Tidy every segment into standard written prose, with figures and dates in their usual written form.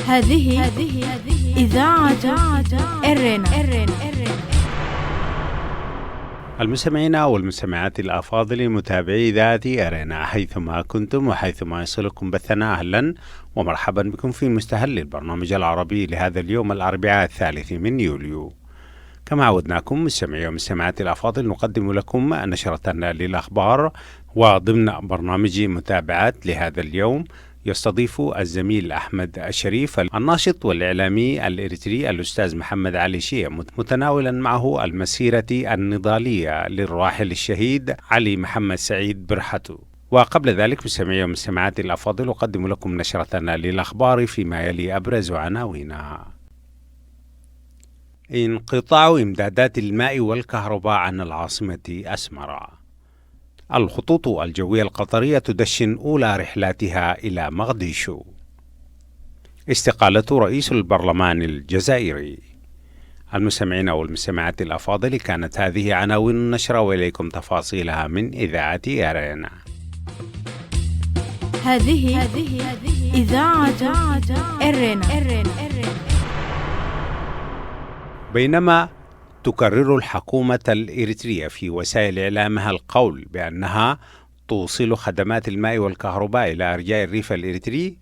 هذه إذاعة إرنا. المستمعين والمستمعات الأفاضل متابعي إذاعة إرنا حيثما كنتم وحيثما يصلكم بثنا، أهلا ومرحبا بكم في مستهل البرنامج العربي لهذا اليوم الأربعاء 3 من يوليو. كما عودناكم مستمعي ومستمعات الأفاضل نقدم لكم نشرة للأخبار، وضمن برنامج متابعات لهذا اليوم يستضيف الزميل أحمد الشريف الناشط والإعلامي الإريتري الأستاذ محمد علي شيع، متناولا معه المسيرة النضالية للراحل الشهيد علي محمد سعيد برحته. وقبل ذلك مستمعي ومستمعات الأفاضل أقدم لكم نشرتنا للأخبار فيما يلي أبرز عناوينها. انقطاع إمدادات الماء والكهرباء عن العاصمة أسمرة. الخطوط الجوية القطرية تدشن أولى رحلاتها إلى مقديشو. استقالة رئيس البرلمان الجزائري. المستمعين والمستمعات الأفاضل، كانت هذه عناوين النشرة وإليكم تفاصيلها من إذاعة إرنا. هذه إذاعة إرنا. بينما تكرر الحكومة الإريترية في وسائل إعلامها القول بأنها توصل خدمات الماء والكهرباء إلى أرجاء الريف الإريتري،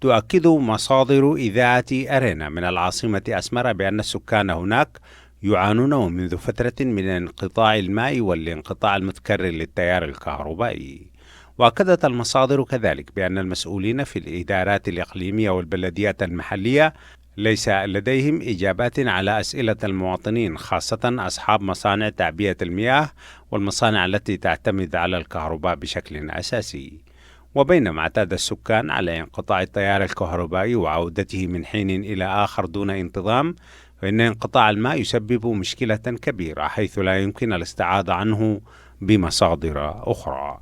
تؤكد مصادر إذاعة أرنا من العاصمة أسمرة بأن السكان هناك يعانون منذ فترة من انقطاع الماء والانقطاع المتكرر للتيار الكهربائي. وأكدت المصادر كذلك بأن المسؤولين في الإدارات الإقليمية والبلديات المحلية ليس لديهم إجابات على أسئلة المواطنين، خاصة أصحاب مصانع تعبئة المياه والمصانع التي تعتمد على الكهرباء بشكل أساسي. وبينما اعتاد السكان على انقطاع التيار الكهربائي وعودته من حين إلى آخر دون انتظام، فإن انقطاع الماء يسبب مشكلة كبيرة حيث لا يمكن الاستعاضة عنه بمصادر أخرى.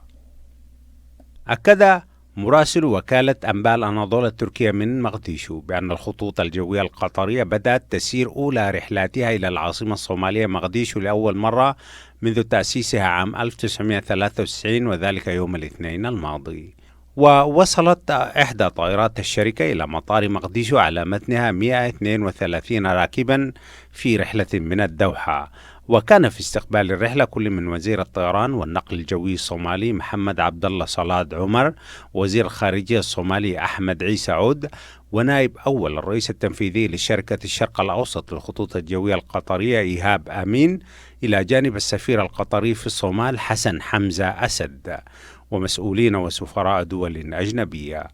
أكد مراسل وكالة أنباء الأناضول التركية من مقديشو بأن الخطوط الجوية القطرية بدأت تسير أولى رحلاتها إلى العاصمة الصومالية مقديشو لأول مرة منذ تأسيسها عام 1993، وذلك يوم الاثنين الماضي. ووصلت إحدى طائرات الشركة إلى مطار مقديشو على متنها 132 راكبا في رحلة من الدوحة. وكان في استقبال الرحلة كل من وزير الطيران والنقل الجوي الصومالي محمد عبد الله صلاد عمر، وزير الخارجية الصومالي أحمد عيسى عود، ونائب أول الرئيس التنفيذي لشركة الشرق الأوسط للخطوط الجوية القطرية إيهاب آمين، إلى جانب السفير القطري في الصومال حسن حمزة أسد، ومسؤولين وسفراء دول أجنبية.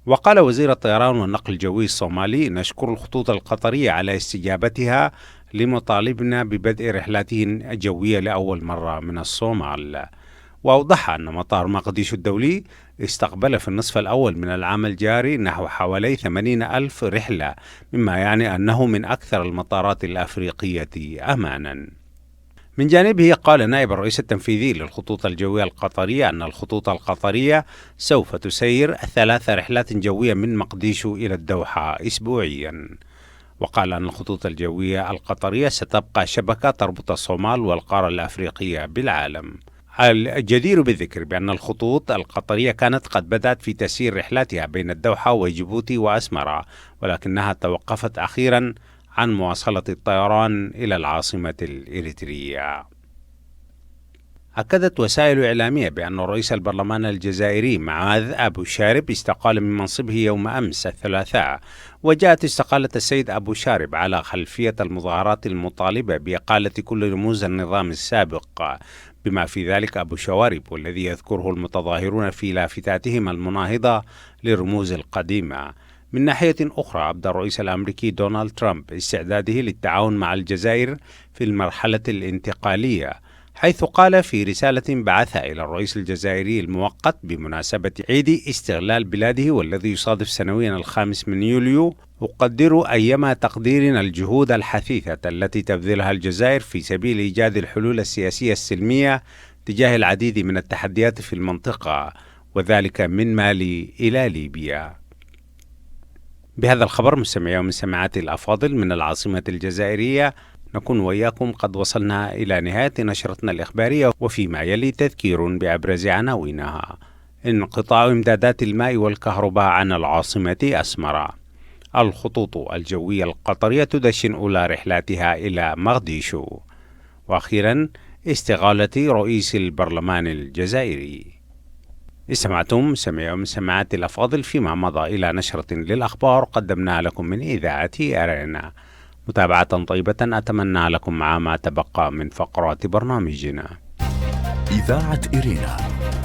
وقال وزير الطيران والنقل الجوي الصومالي: نشكر الخطوط القطرية على استجابتها لمطالبنا ببدء رحلاتهم الجوية لأول مرة من الصومال. وأوضح أن مطار مقديشو الدولي استقبل في النصف الأول من العام الجاري نحو حوالي 80,000 رحلة، مما يعني أنه من أكثر المطارات الأفريقية أمانا. من جانبه قال نائب الرئيس التنفيذي للخطوط الجوية القطرية أن الخطوط القطرية سوف تسير 3 رحلات جوية من مقديشو إلى الدوحة أسبوعيا. وقال أن الخطوط الجوية القطرية ستبقى شبكة تربط الصومال والقارة الأفريقية بالعالم. الجدير بالذكر بأن الخطوط القطرية كانت قد بدأت في تسيير رحلاتها بين الدوحة وجيبوتي وأسمرة، ولكنها توقفت أخيرا عن مواصلة الطيران إلى العاصمة الإريترية. أكدت وسائل إعلامية بأن رئيس البرلمان الجزائري معاذ أبو شارب استقال من منصبه يوم أمس الثلاثاء. وجاءت استقالة السيد أبو شارب على خلفية المظاهرات المطالبة بإقالة كل رموز النظام السابق، بما في ذلك أبو شوارب، والذي يذكره المتظاهرون في لافتاتهم المناهضة للرموز القديمة. من ناحية أخرى، أبدى الرئيس الأمريكي دونالد ترامب استعداده للتعاون مع الجزائر في المرحلة الانتقالية، حيث قال في رسالة بعثها إلى الرئيس الجزائري المؤقت بمناسبة عيد استغلال بلاده والذي يصادف سنويا 5 من يوليو: أقدر أيما تقدير الجهود الحثيثة التي تبذلها الجزائر في سبيل إيجاد الحلول السياسية السلمية تجاه العديد من التحديات في المنطقة، وذلك من مالي إلى ليبيا. بهذا الخبر مستمعي ومستمعاتي الأفاضل من العاصمة الجزائرية، نكون وإياكم قد وصلنا إلى نهاية نشرتنا الإخبارية، وفيما يلي تذكير بأبرز عناوينها. انقطاع إمدادات الماء والكهرباء عن العاصمة أسمرة. الخطوط الجوية القطرية تدشن أولى رحلاتها إلى مقديشو. وأخيرا استقالة رئيس البرلمان الجزائري. استمعتم سماعات الأفاضل فيما مضى إلى نشرة للأخبار قدمناها لكم من إذاعة إرينا. متابعة طيبة أتمنى لكم مع ما تبقى من فقرات برنامجنا. إذاعة إرينا،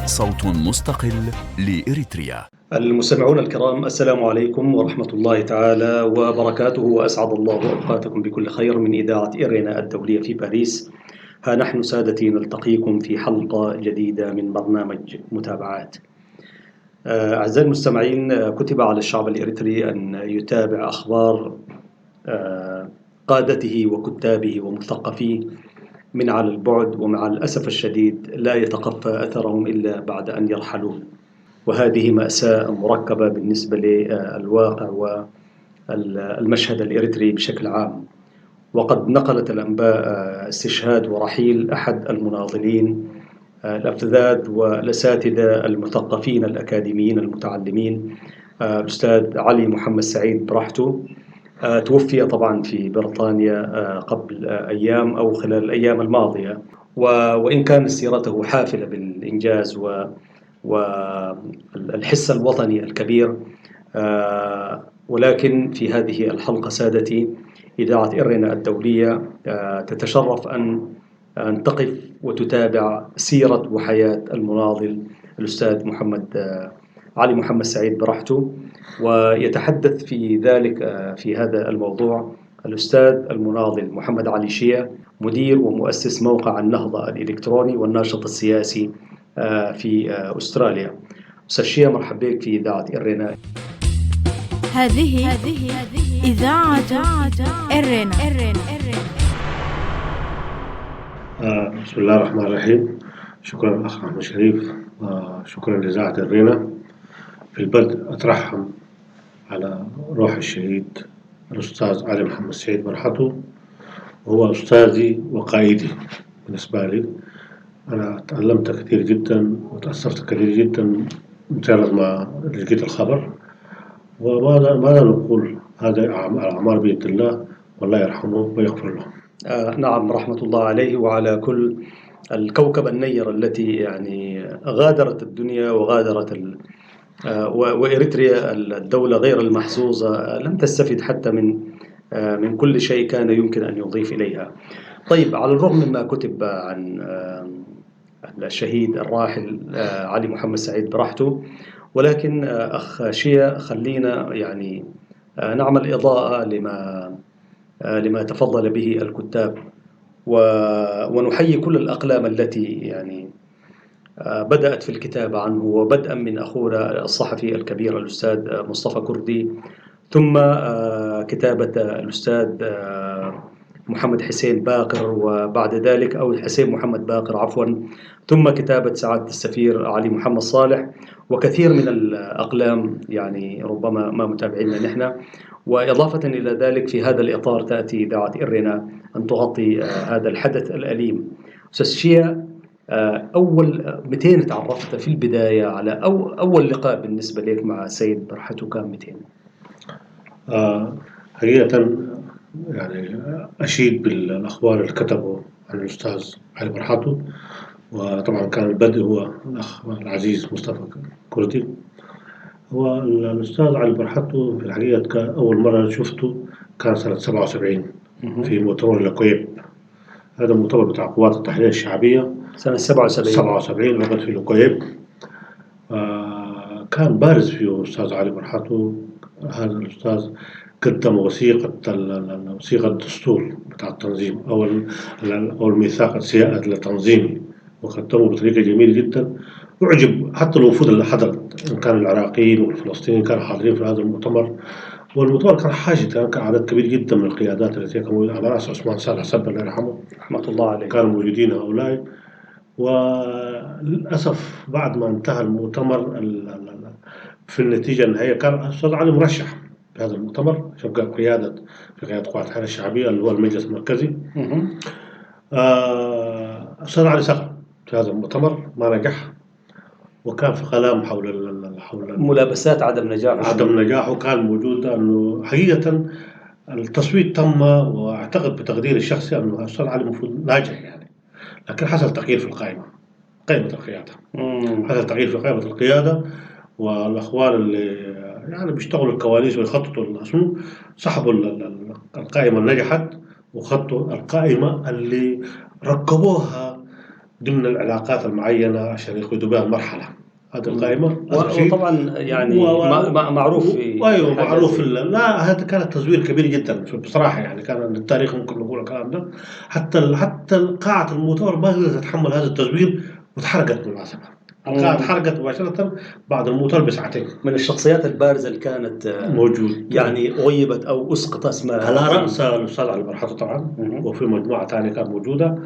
صوت مستقل لإريتريا. المستمعون الكرام، السلام عليكم ورحمة الله تعالى وبركاته، وأسعد الله أوقاتكم بكل خير من إذاعة إرينا الدولية في باريس. ها نحن سادتي نلتقيكم في حلقة جديدة من برنامج متابعات. أعزائي المستمعين، كتب على الشعب الإريتري أن يتابع أخبار قادته وكتابه ومثقفيه من على البعد، ومع الأسف الشديد لا يتقفى أثرهم إلا بعد أن يرحلوا. وهذه مأساة مركبة بالنسبة للواقع والمشهد الإريتري بشكل عام. وقد نقلت الأنباء استشهاد ورحيل أحد المناضلين الأفذاذ والأساتذة المثقفين الأكاديميين المتعلمين، الأستاذ علي محمد سعيد برحتو. توفي طبعا في بريطانيا قبل أيام أو خلال الأيام الماضية، وإن كان سيرته حافلة بالإنجاز والحس الوطني الكبير، ولكن في هذه الحلقة سادتي إذاعة إرينا الدولية تتشرف أن تقف وتتابع سيرة وحياة المناضل الأستاذ علي محمد سعيد برحتو. ويتحدث في ذلك في هذا الموضوع الأستاذ المناضل محمد علي شيا، مدير ومؤسس موقع النهضة الإلكتروني والناشط السياسي في أستراليا. أستاذ شيا، مرحبا بك في إذاعة إرينا. هذه إذاعة إرينا. بسم الله الرحمن الرحيم. شكرا الأخ أحمد شريف، شكرا لإذاعة إرينا. في البدء أترحم على روح الشهيد الأستاذ علي محمد سعيد برحتو، وهو أستاذي وقائدي بالنسبة لي. أنا تعلمت كثير جدا وتأثرت كثير جدا مجرد ما لقيت الخبر. وماذا نقول؟ هذا الأعمار بيد الله، والله يرحمه ويغفر له. نعم، رحمة الله عليه وعلى كل الكوكب النير التي يعني غادرت الدنيا وغادرت وإريتريا الدولة غير المحظوظة لم تستفد حتى من كل شيء كان يمكن أن يضيف إليها. طيب، على الرغم مما كتب عن الشهيد الراحل علي محمد سعيد برحتو، ولكن أخ شيا خلينا يعني نعمل إضاءة لما تفضل به الكتاب، ونحيي كل الأقلام التي يعني بدأت في الكتابة عنه، وبدءا من أخونا الصحفي الكبير الأستاذ مصطفى كردي، ثم كتابة الأستاذ محمد حسين باقر، وبعد ذلك أو حسين محمد باقر عفوا، ثم كتابة سعادة السفير علي محمد صالح، وكثير من الأقلام يعني ربما ما متابعينا نحن. وإضافة إلى ذلك في هذا الإطار تأتي إذاعة إرينا أن تغطي هذا الحدث الأليم. أستاذ شيا، متين تعرفت في البداية على أول لقاء بالنسبة لك مع السيد برحتو كان متين؟ حقيقة يعني أشيد بالأخبار اللي كتبه عن الأستاذ علي برحتو، وطبعا كان البدء هو الأخ العزيز مصطفى كردي. هو الأستاذ علي برحتو في الحقيقة أول مرة شفته كان سنة 77 في مؤتمر لوكويب. هذا المؤتمر بتاع قوات التحرير الشعبية سنة 77 عقد في لوكويب. كان بارز فيه الأستاذ علي برحتو. هذا الأستاذ قدم وثيقة الدستور بتاع التنظيم أو الميثاق التنظيمي، وقدمه بطريقة جميلة جدا، وعجب حتى الوفود اللي حضرت، إن كان العراقيين والفلسطينيين كانوا حاضرين في هذا المؤتمر. والمؤتمر كان حاشد، كان عدد كبير جدا من القيادات التي كانوا على رأس عثمان صالح سبا الله يرحمه رحمة الله عليه، كانوا موجودين هؤلاء. وللأسف بعد ما انتهى المؤتمر في النتيجة النهائية كان الأستاذ علي مرشح في هذا المؤتمر يبقى في قيادة قوات التحرير الشعبية اللي هو المجلس المركزي. الأستاذ علي سقط في هذا المؤتمر، ما نجح. وكان في كلام حول ملابسات عدم نجاح عدم نجاحه كان موجود، أنه حقيقة التصويت تم، وأعتقد بتقديري الشخصي أنه الأستاذ علي المفروض ناجح يعني، لكن حصل تغيير في قائمة القيادة. حصل تغيير في قائمة القيادة، والأخوان اللي يعني بيشتغلوا الكواليس ويخططوا الأسماء سحبوا القائمة اللي نجحت وخطوا القائمة اللي ركبوها ضمن العلاقات المعينة عشان يقودوا بها المرحلة. هذه القائمة وطبعا يعني معروف ايوه معروف. لا هذا كان تزوير كبير جدا بصراحة، يعني كان التاريخ ممكن نقول الكلام ده. حتى قاعة المؤتمر ما قدرت تتحمل هذا التزوير وتحرقت بالمناسبة. القاعة تحرقت مباشرة بعد المؤتمر بساعتين. من الشخصيات البارزة اللي كانت موجود يعني غيبت أو أسقط اسمها على رأس الأستاذ علي برحته طبعا، وفي مجموعة ثانية كانت موجودة.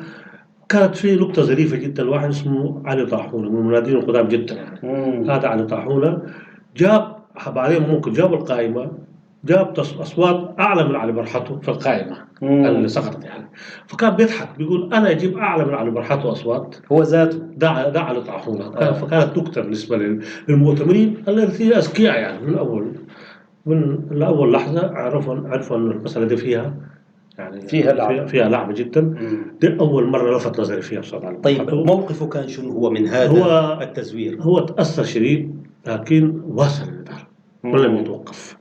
كانت في نقطة ظريفة جدا، واحد اسمه علي طاحونة من المنادين القدام جدا يعني. هذا علي طاحونة جاب بعدين ممكن جاب القائمة، جاب أصوات أعلى من علي برحته في القائمة اللي سقطت يعني. فكان بيضحك بيقول أنا أجيب أعلى من علي برحته أصوات هو ذاته ده علي طاحونة. فكانت نكتة بالنسبة للمؤتمرين الذين أذكياء يعني من أول لحظة عرفوا أن المسألة دي فيها يعني فيها لعبة جدا. دي أول مرة لفت نظري فيها بصراحة. طيب موقفه كان شنو هو من هذا التزوير؟ هو تأثر شديد لكن واصل الإدارة ولم يتوقف،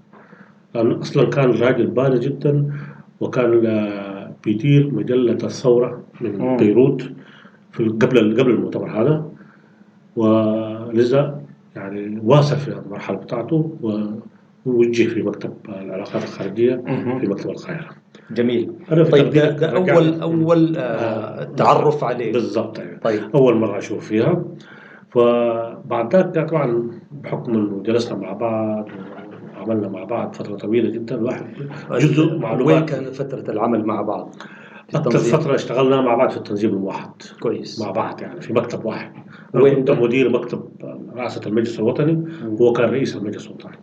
لأنه أصلا كان راجل بارز جدا، وكان بيدير مجلة الثورة من بيروت في قبل المؤتمر هذا، ولذا يعني واصل في المرحلة بتاعته ووجه في مكتب العلاقات الخارجية في مكتب القاهرة. جميل. طيب ده أول تعرف عليه بالضبط يعني. طيب أول مرة أشوف فيها. فبعد ذلك طبعا بحكم إنه جلسنا مع بعض وعملنا مع بعض فترة طويلة جدا، الواحد جزء معلومات. وين كانت فترة العمل مع بعض؟ أكثر فترة اشتغلنا مع بعض في التنظيم الموحد. كويس. مع بعض يعني في مكتب واحد. وين كنت مدير مكتب رئاسة المجلس الوطني وهو كان رئيس المجلس الوطني.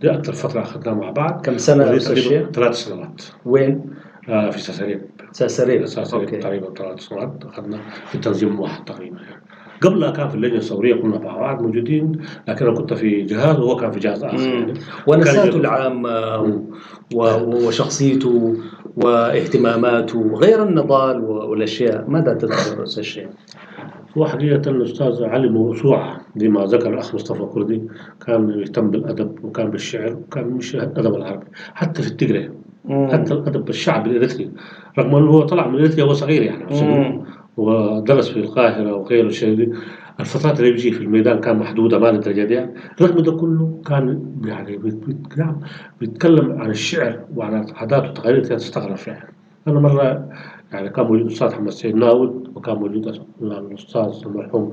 دي أكثر فترة أخذناها مع بعض. كم سنة؟ 3 سنوات. وين؟ في ساسريب تقريبا 3 سنوات أخذنا في التنظيم الموحد تقريبا يعني. قبلها كان في اللجنة الثورية كنا مع بعض موجودين، لكن أنا كنت في جهاز وهو كان في جهاز آخر يعني. ونساته العامة وشخصيته واهتماماته غير النضال والأشياء، ماذا تذكر أستاذ الشيخ؟ هو حقيقة الأستاذ علي موسوعة زي ما ذكر الأخ مصطفى كردي، كان يهتم بالأدب وكان بالشعر وكان مش الأدب العربي حتى في التجري، حتى الأدب الشعبي الإريتري، رغم أنه هو طلع من إريتريا وهو صغير يعني ودرس في القاهرة وغير الشيء. الفترات اللي بيجي في الميدان كان محدودة ما للدرجة دي يعني. رغم ده كله كان يعني بيتكلم عن الشعر وعن عادات وتقاليد تستغرب يعني. أنا مرة يعني كان موجود الأستاذ محمد سيد ناود، وكان موجود الأستاذ المرحوم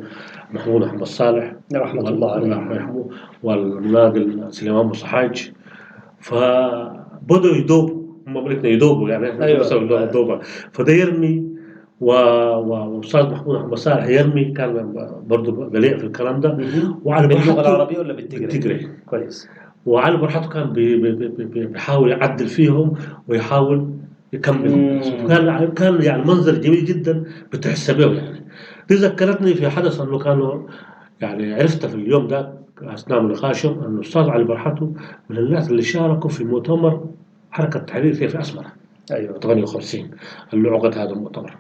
محمود أحمد صالح رحمة الله عليه والناقل سليمان مصحاج، فبدأوا يدوبوا هم الاثنين يدوبوا يعني. أيوة. يدوبوا فده يرمي وأستاذ محمود أحمد صالح يرمي، كان برضه دليل في الكلام ده. وعلى باللغة العربية ولا بالتجري؟ كويس. وعلى برحته كان بيحاول يعدل فيهم ويحاول يكمل. كان يعني منظر جميل جدا بتحس به يعني. دي ذكرتني في حدث انه كانوا يعني عرفت في اليوم ده اثناء نقاشهم انه الاستاذ علي برحته من الناس اللي شاركوا في مؤتمر حركه التحرير في اسمره. ايوه 58 اللي عقد هذا المؤتمر،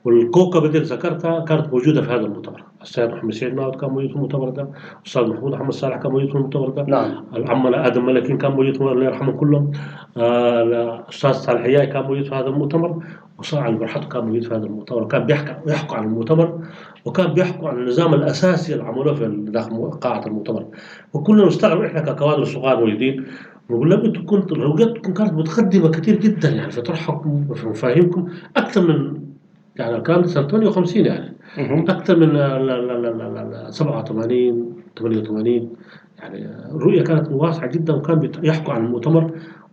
والكوكب اللي ذكرتها كانت موجوده في هذا المؤتمر. السيد محمد سيد ناود كان موجود في المؤتمر ده، الاستاذ محمود احمد صالح كان موجود في المؤتمر ده. نعم. عمنا ادم ملكين كان موجود، الله يرحمهم كلهم. الاستاذ صالح حياي كان موجود في هذا المؤتمر، وصالح علي برحته كان موجود في هذا المؤتمر. كان بيحكوا عن المؤتمر، وكان بيحكوا عن النظام الاساسي اللي عملوه في داخل قاعه المؤتمر. وكلنا نستغرب احنا ككوادر صغار موجودين، ونقول لهم انتم كنتوا رؤيتكم كانت متقدمه كثير جدا يعني في طرحكم وفي مفاهيمكم اكثر من يعني الكلام ده سنة 58 يعني أكثر من 87 88 يعني. الرؤية كانت واسعة جدا، وكان يحكوا عن المؤتمر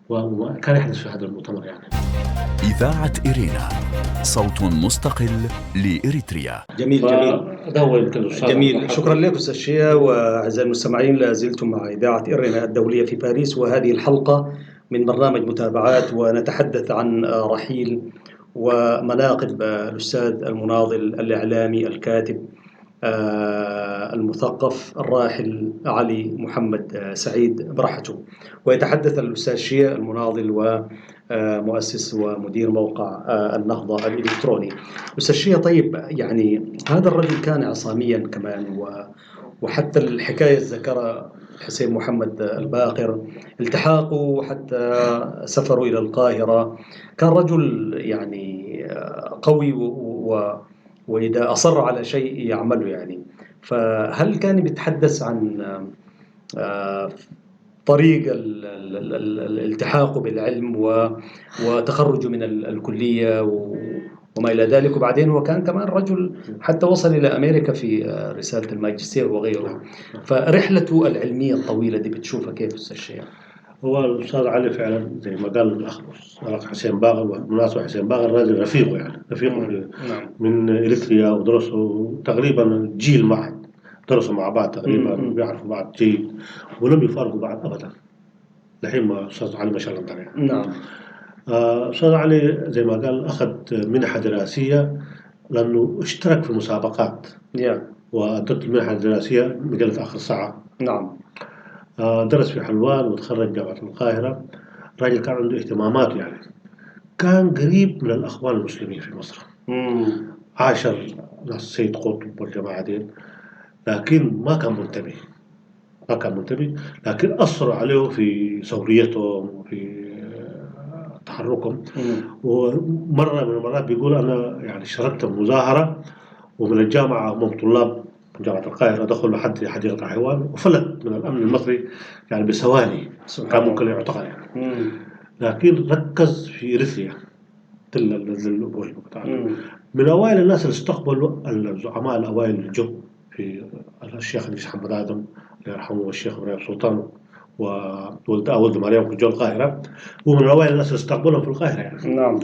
وكان يحدث في هذا المؤتمر يعني. إذاعة إيرينا، صوت مستقل لإريتريا. جميل ده هو يمكن جميل. شكرا لك أستاذ شيا. وأعزائي المستمعين، لا زلتم مع إذاعة إيرينا الدولية في باريس، وهذه الحلقة من برنامج متابعات، ونتحدث عن رحيل ومناقب الأستاذ المناضل الإعلامي الكاتب المثقف الراحل علي محمد سعيد برحته. ويتحدث الأستاذ شيع المناضل ومؤسس ومدير موقع النهضة الإلكتروني. أستاذ شيع، طيب يعني هذا الرجل كان عصاميا كمان، وحتى الحكاية ذكرها حسين محمد الباقر، التحاقه حتى سفروا إلى القاهرة. كان رجل يعني قوي وإذا أصر على شيء يعمله يعني. فهل كان بيتحدث عن طريق الالتحاق بالعلم وتخرجه من الكلية وما إلى ذلك؟ وبعدين هو كان كمان رجل حتى وصل إلى أمريكا في رسالة الماجستير وغيره. فرحلته العلمية الطويلة دي بتشوفها كيف أستاذ شيع؟ هو الأستاذ علي فعلا زي ما قال الأخ حسين باغر، بالمناسبة حسين باغر راجل رفيقه، يعني رفيقه من إريتريا، ودرسوا تقريبا جيل معا، درسوا مع بعض تقريبا، بيعرفوا بعض جيد ولم يفارقوا بعض أبدا لحين ما أستاذ علي ما شاء الله عليه. نعم. أستاذ علي زي ما قال أخذ منحة دراسية لأنه اشترك في مسابقات وأدت المنحة الدراسية مجلة آخر ساعة. نعم. درس في حلوان وتخرج جامعة القاهرة. راجل كان عنده اهتمامات، يعني كان قريب من الأخوان المسلمين في مصر. عاشر ناس سيد قطب والجماعة دي، لكن ما كان منتبه، لكن أثروا عليه في ثوريتهم وفي تحركهم. ومرة من المرات بيقول أنا يعني شاركت مظاهرة، ومن الجامعة هم طلاب من جامعة القاهرة دخلوا لحد حديقة الحيوان وفلت من الأمن المصري يعني بثواني، كان ممكن يعتقل يعني. لكن ركز في إريتريا من أوائل الناس اللي استقبلوا الزعماء الأوائل اللي جو في الشيخ الرئيس محمد آدم الله يرحمه والشيخ إبراهيم سلطان وولد مريم في جو القاهرة، ومن أوائل الناس اللي استقبلهم في القاهرة يعني. نعم.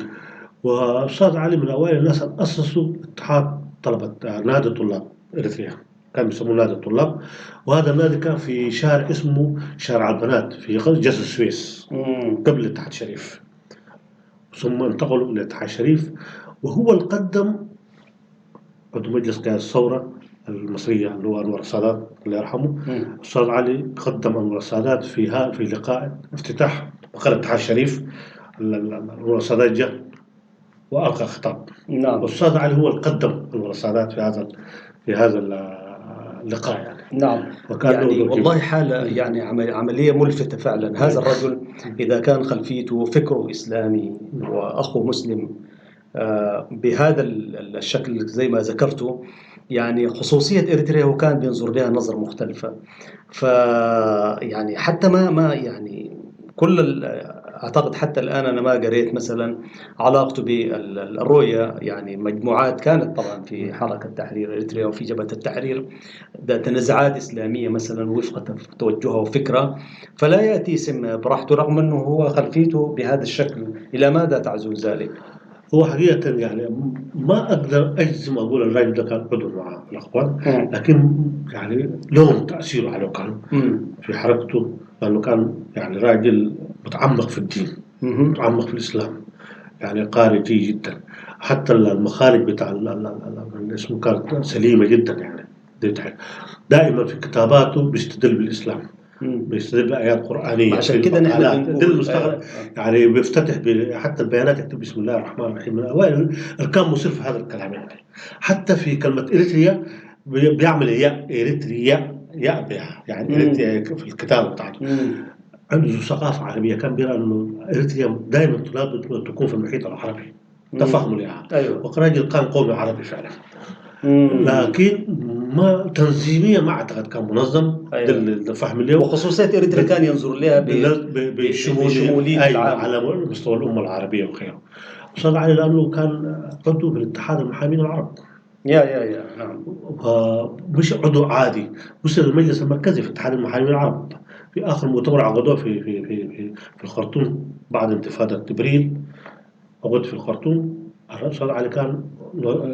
وأستاذ علي من أوائل الناس اللي أسسوا اتحاد طلبة نادي طلاب إريتريا، كان بيسموه نادي الطلاب. وهذا النادي كان في شارع اسمه شارع البنات في جسر السويس قبل الاتحاد الشريف، ثم انتقلوا إلى الاتحاد الشريف. وهو اللي قدم عضو مجلس قيادة الثورة المصرية اللي هو أنور السادات الله يرحمه. أستاذ علي قدم أنور السادات في لقاء افتتاح مقر الاتحاد الشريف. أنور السادات جاء وألقى خطاب. نعم. والأستاذ علي هو اللي قدم أنور السادات في هذا اللقاء يعني. نعم. يعني والله حالة يعني عملية ملفتة فعلا. هذا الرجل إذا كان خلفيته فكره إسلامي وأخو مسلم بهذا الشكل زي ما ذكرته، يعني خصوصية إريتريا هو كان بينظر لها نظرة مختلفة. يعني حتى ما يعني أعتقد حتى الآن أنا ما قريت مثلا علاقته بالرؤية، يعني مجموعات كانت طبعا في حركة تحرير إريتريا وفي جبهة التحرير تنازعات إسلامية مثلا وفق توجهها وفكرة، فلا يأتي اسم براحته رغم أنه هو خلفيته بهذا الشكل. إلى ماذا تعزو ذلك؟ هو حقيقة يعني ما أقدر أجزم أقول الراجل ده كان عضو مع الأخوان، لكن يعني لهم تأثير على كان في حركته، لأنه كان يعني راجل متعمق في الدين، متعمق في الإسلام، يعني قارئ جيد جدا. حتى المخارج بتاع اسمه كانت سليمة جدا يعني. دائما في كتاباته بيستدل بالإسلام، بيستدل بآيات قرآنية. عشان كده نحن بنقول يعني بيفتتح حتى البيانات يكتب بسم الله الرحمن الرحيم. من أوائل كان مصر في هذا الكلام يعني. حتى في كلمة إريتريا بيعمل ياء إريتريا ياء بها يعني إريتريا في الكتابة بتاعته. عنده ثقافة عربية، كان بيرى إنه إريتريا دائما طلاب تكون في المحيط العربي، تفهموا لها. أيوة. وراجل كان قومي عربي فعلا. لكن ما تنظيميا ما اعتقد كان منظم. أيوة. فهم له. وخصوصيات إريتريا كان ينظر لها بشمولية على مستوى الأمة العربية وخيره. وصل عليه لأنه كان عضو في الاتحاد المحامين العرب. يا نعم. مش عضو عادي، وصل المجلس المركزي في اتحاد المحامين العرب. في آخر مؤتمر عقدوه في الخرطوم بعد انتفاضة ابريل، عقد في الخرطوم. الرئيس علي كان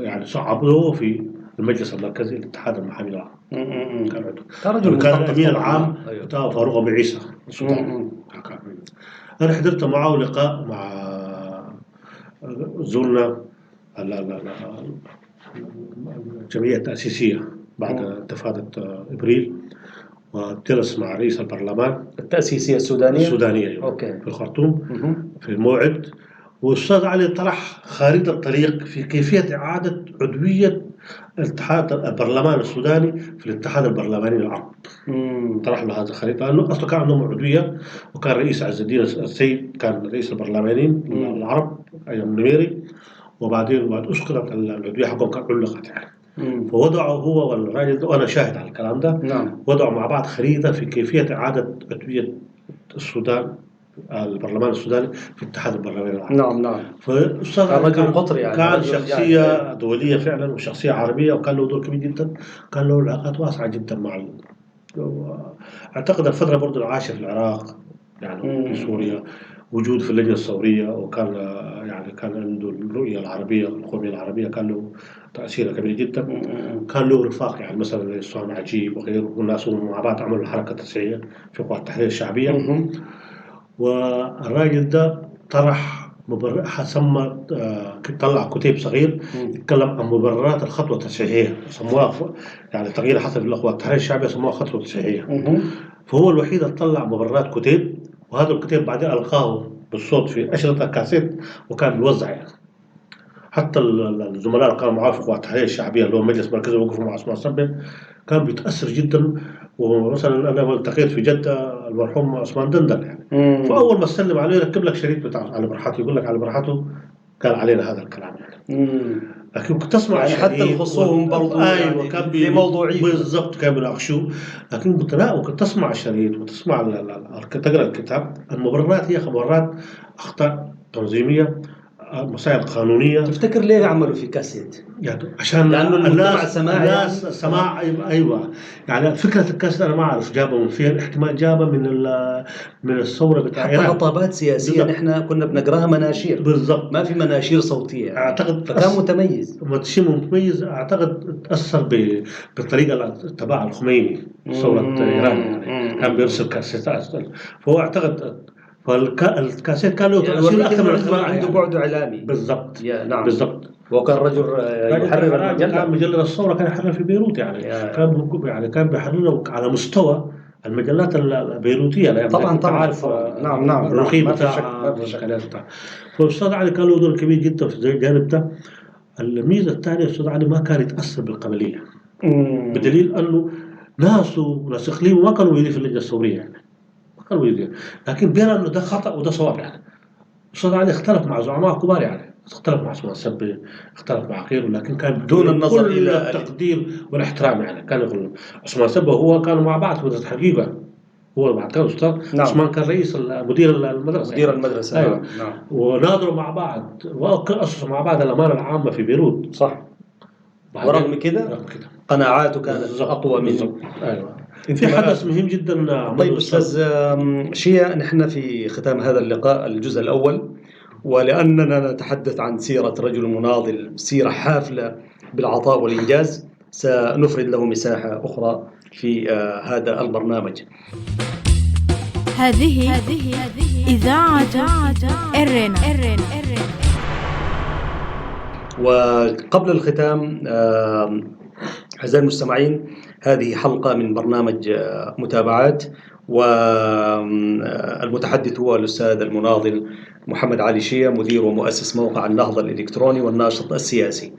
يعني صعبوه في المجلس المركزي للاتحاد المحامي العام. كان الأمين العام بتاع فاروق أبو عيسى السوداني. أنا حضرت معه لقاء مع زورنا الجمعية التأسيسية بعد انتفاضة إبريل، وجلس مع رئيس البرلمان التأسيسية السودانية. السودانية أوكي. في الخرطوم في موعد، والأستاذ علي طرح خارطة الطريق في كيفية إعادة عضوية الاتحاد البرلمان السوداني في الاتحاد البرلماني العرب. طرح له هذه الخريطة لأنه أصلا كان عندهم عضوية، وكان رئيس عز الدين السيد كان رئيس البرلمانيين العرب أيام النميري، وبعدين بعد أسقطت العضوية حقهم كان علقت يعني. فوضعوا هو والراجل ده، وأنا شاهد على الكلام ده. نعم. وضعوا مع بعض خريطة في كيفية إعادة عضوية السودان البرلمان السوداني في الاتحاد البرلماني العربي. نعم. فالرجل قطري يعني، كان رجل شخصية يعني دولية فعلا وشخصية عربية، وكان له دور كبير جدا، كان له علاقات واسعة جدا مع أعتقد الفترة برضه عاش في العراق يعني في سوريا، وجود في اللجنة الثورية، وكان يعني كان عنده الرؤية العربية القومية العربية، كان له تأثير كبير جدا. كان له رفاق يعني مثلا إسلام عجيب وغيره، والناس مع بعض عملوا الحركة التسعية في قوات التحرير الشعبية. والراجل ده طرح سمى طلع كتاب صغير يتكلم عن مبررات الخطوة التشريعية، سموها يعني تغيير حسب الأخوة التحرير الشعبي سموها خطوة تشريعية. فهو الوحيد اللي طلع مبررات كتاب، وهذا الكتاب بعدين ألقاه بالصوت في أشرطة كاسيت وكان بيوزع يعني. حتى الزملاء اللي كانوا معاه في قوات التحرير الشعبية اللي هو مجلس مركزي وقفوا مع عثمان صبري كان بيتأثر جدا. ومثلا أنا التقيت في جدة المرحوم عثمان دندن يعني، فأول ما سلم عليه ركب لك شريط بتاع علي برحاته، يقول لك علي برحته قال علينا هذا الكلام يعني. لكن كنت تسمع يعني حتى الخصوم برضو أيوة يعني كان بموضوعية بالضبط كانوا بيناقشوه. لكن كنت لا، وكنت تسمع الشريط وتسمع تقرأ الكتاب، المبررات هي مبررات أخطاء تنظيمية، مسائل قانونية. تفتكر ليه عملوا في كاسيت؟ يعني عشان لأنه المجتمع سماعي الناس يعني؟ سماع أيوة. يعني فكرة الكاسيت أنا ما أعرف جابه من فين، احتمال جابه من الثورة بتاع حتى إيران. خطابات سياسية نحن كنا بنقراها مناشير بالضبط، ما في مناشير صوتية يعني. أعتقد فكان متميز. شيء متميز. أعتقد تأثر بالطريقة اللي تبع الخميني ثورة إيران يعني، كان بيرسل كاسيتات. فهو أعتقد فالكاسيت كان له تأثير أكثر من عنده بعد إعلامي. بالضبط. نعم بالضبط. وكان رجل يحرر المجلة. كان مجلة الثورة كان يحرر في بيروت يعني. كان بيحرره على مستوى المجلات البيروتية طبعا عارف. نعم الرقيب بتاعها. فالأستاذ علي كان له دور كبير جدا في الجانب ده. الميزة الثانية الأستاذ علي ما كان يتأثر بالقبلية، بدليل أنه ناس إقليمه ما كانوا موجودين في اللجنة الثورية يعني، ما كانوا موجودين، لكن بيرى أنه ده خطأ وده صواب يعني. الأستاذ علي اختلف مع زعماء كبار يعني، اختلف مع عثمان صبري، اختلف مع غيره، لكن كان دون النظر إلى التقدير والاحترام يعني. كان يقول عثمان صبري هو كانوا مع بعض في الحقيقة، هو بعد كان أستاذ. نعم. عثمان كان رئيس مدير المدرسة. مدير المدرسة. أيوة. نعم. وناظروا مع بعض وأسسوا مع بعض الأمانة العامة في بيروت. صح. ورغم كده قناعاته كانت أقوى منه. أيوة. في حدث مهم جدا. طيب أستاذ شيا، نحن في ختام هذا اللقاء الجزء الأول، ولأننا نتحدث عن سيرة رجل مناضل، سيرة حافلة بالعطاء والإنجاز، سنفرد له مساحة أخرى في هذا البرنامج. هذه إذاعة إرينا. وقبل الختام أعزائي المستمعين، هذه حلقة من برنامج متابعات، والمتحدث هو الأستاذ المناضل محمد علي شيا، مدير ومؤسس موقع النهضة الإلكتروني والناشط السياسي.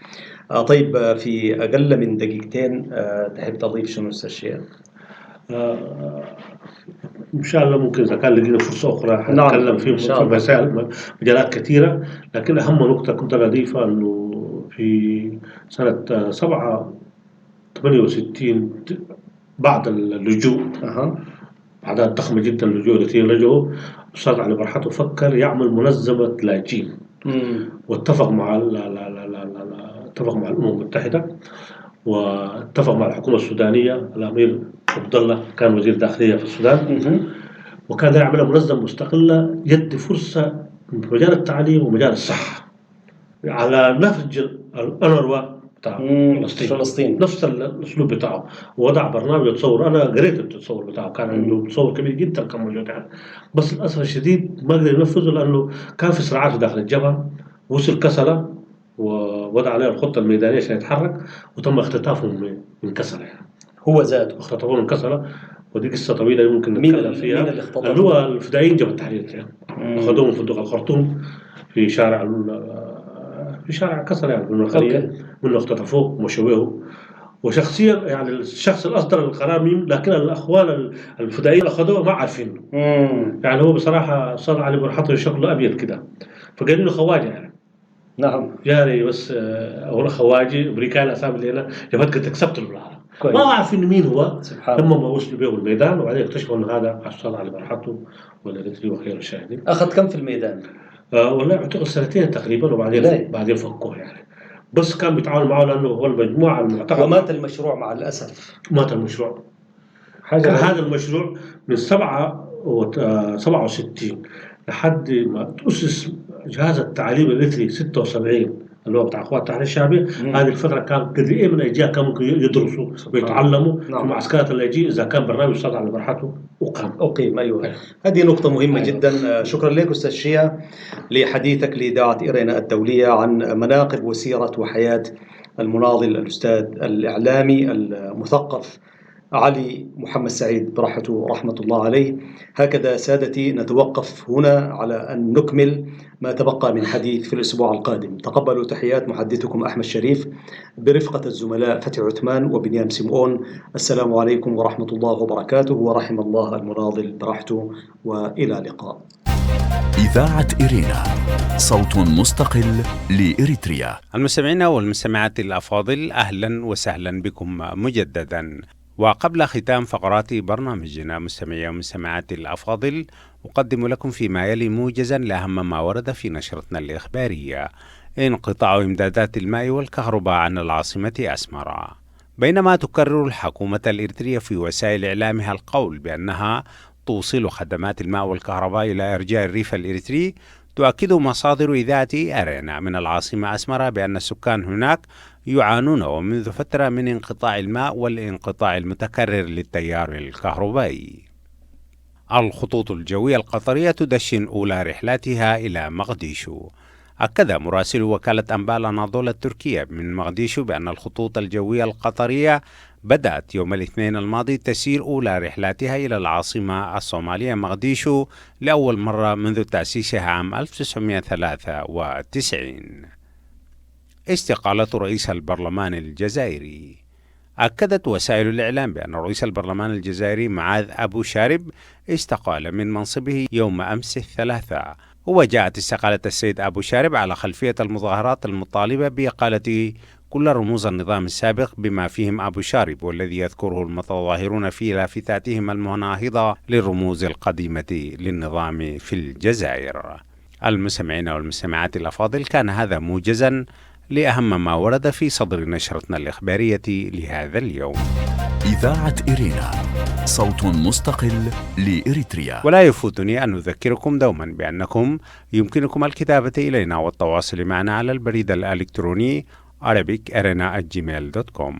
طيب في أقل من دقيقتين تحب تضيف شنو أستاذ شيا؟ إن شاء الله ممكن إذا كان لدينا فرصة أخرى نتكلم في مسائل مجالات كثيرة، لكن أهم نقطة كنت أضيفها أنه في سنة 68 بعد اللجوء أعداد ضخمة جدا اللجوء التي لجوا، أستاذ علي برحته فكر يعمل منظمة لاجئين، واتفق مع اتفق مع الأمم المتحدة، واتفق مع الحكومة السودانية. الأمير عبد الله كان وزير داخلية في السودان، وكان يعمل منظمة مستقلة يدي فرصة في مجال التعليم ومجال الصحة على نهج الأنروا بتاع فلسطين، نفس الأسلوب بتاعه، ووضع برنامج يتصور. أنا قريت التصور بتاعه، كان عنده تصور كبير جدا كان موجود يعني، بس للأسف الشديد ما قدر ينفذه لأنه كان في صراعات داخل الجبهة، وصل كسلة ووضع عليه الخطة الميدانية عشان يتحرك، وتم اختطافه من كسلة يعني. هو ذاته اختطفوه من كسلة، ودي قصة طويلة يمكن نتكلم فيها. مين اللي اختطفه؟ اللي هو الفدائيين جبهة التحرير يعني. أخذوه من فندق الخرطوم في شارع كسلة يعني بالمرخلية، منه اختطفوه ومشوهوه. وشخصيا يعني الشخص اللي أصدر القرار مين، لكن الأخوان الفدائيين أخذوه ما عارفينه. يعني هو بصراحة صار علي برحته شكله أبيض كده، فقالوا له خواجة يعني. نعم. جاري بس أو خواجي أمريكان أسامي اللي هنا جابتك تكسبت بالعالم. ما عارفين مين هو. لما ما وصلوا بيه الميدان وبعدين اكتشفوا إنه هذا عصام علي برحته والإريتري وخير الشاهدين. أخذ كم في الميدان؟ والله اعتقد 2 تقريبا، وبعدين فكوه يعني. بس كان بيتعاون معه لأنه هو المجموعة المعتقد. ومات المشروع مع الأسف. مات المشروع. كان هذا المشروع من 67 لحد ما تأسس جهاز التعليم الإريتري 76 اللي هو بتاع أخوات التحرير الشعبي. هذه الفترة كان قد من الأجيال كانوا ممكن يدرسوا ويتعلموا في معسكرات اللاجئين إذا كان برنامج صار على برحته أقيم. أيوة. هذه نقطة مهمة جدا. شكرا لك أستاذ شيا لحديثك لإذاعة إيرينا الدولية عن مناقب وسيرة وحياة المناضل الأستاذ الإعلامي المثقف علي محمد سعيد برحته رحمة الله عليه. هكذا سادتي نتوقف هنا على أن نكمل ما تبقى من حديث في الأسبوع القادم. تقبلوا تحيات محدثكم أحمد شريف برفقة الزملاء فتحي عثمان وبنيام سمعون. السلام عليكم ورحمة الله وبركاته، ورحم الله المناضل برحته، وإلى اللقاء. إذاعة إيرينا، صوت مستقل لإريتريا. المستمعين والمستمعات الأفاضل، أهلا وسهلا بكم مجددا. وقبل ختام فقرات برنامجنا مستمعي ومستمعات الأفاضل، أقدم لكم فيما يلي موجزا لأهم ما ورد في نشرتنا الإخبارية. انقطاع إمدادات الماء والكهرباء عن العاصمة أسمرة. بينما تكرر الحكومة الإريترية في وسائل إعلامها القول بأنها توصل خدمات الماء والكهرباء إلى أرجاء الريف الإريتري، تؤكد مصادر إذاعة إيرينا من العاصمة أسمرة بأن السكان هناك يعانون ومنذ فترة من انقطاع الماء والانقطاع المتكرر للتيار الكهربائي. الخطوط الجوية القطرية تدشن أولى رحلاتها إلى مقديشو. أكد مراسل وكالة أنباء الأناضول التركية من مقديشو بأن الخطوط الجوية القطرية بدأت يوم الاثنين الماضي تسير أولى رحلاتها إلى العاصمة الصومالية مقديشو لأول مرة منذ تأسيسها عام 1993. استقالة رئيس البرلمان الجزائري. أكدت وسائل الإعلام بأن رئيس البرلمان الجزائري معاذ أبو شارب استقال من منصبه يوم أمس الثلاثاء. وجاءت استقالة السيد أبو شارب على خلفية المظاهرات المطالبة بإقالة كل رموز النظام السابق بما فيهم أبو شارب، والذي يذكره المتظاهرون في لافتاتهم المناهضة للرموز القديمة للنظام في الجزائر. المستمعين والمستمعات الأفاضل، كان هذا موجزا لأهم ما ورد في صدر نشرتنا الإخبارية لهذا اليوم. إذاعة إيرينا، صوت مستقل لإريتريا. ولا يفوتني أن نذكركم دوما بأنكم يمكنكم الكتابة إلينا والتواصل معنا على البريد الإلكتروني arabic@gmail.com.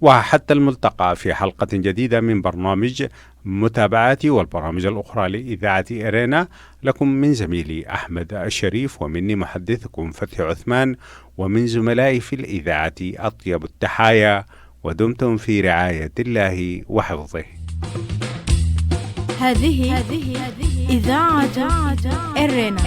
وحتى الملتقى في حلقة جديدة من برنامج متابعاتي والبرامج الأخرى لإذاعة إيرينا، لكم من زميلي أحمد الشريف ومني محدثكم فتحي عثمان ومن زملائي في الإذاعة أطيب التحايا، ودمتم في رعاية الله وحفظه. هذه إذاعة إيرينا.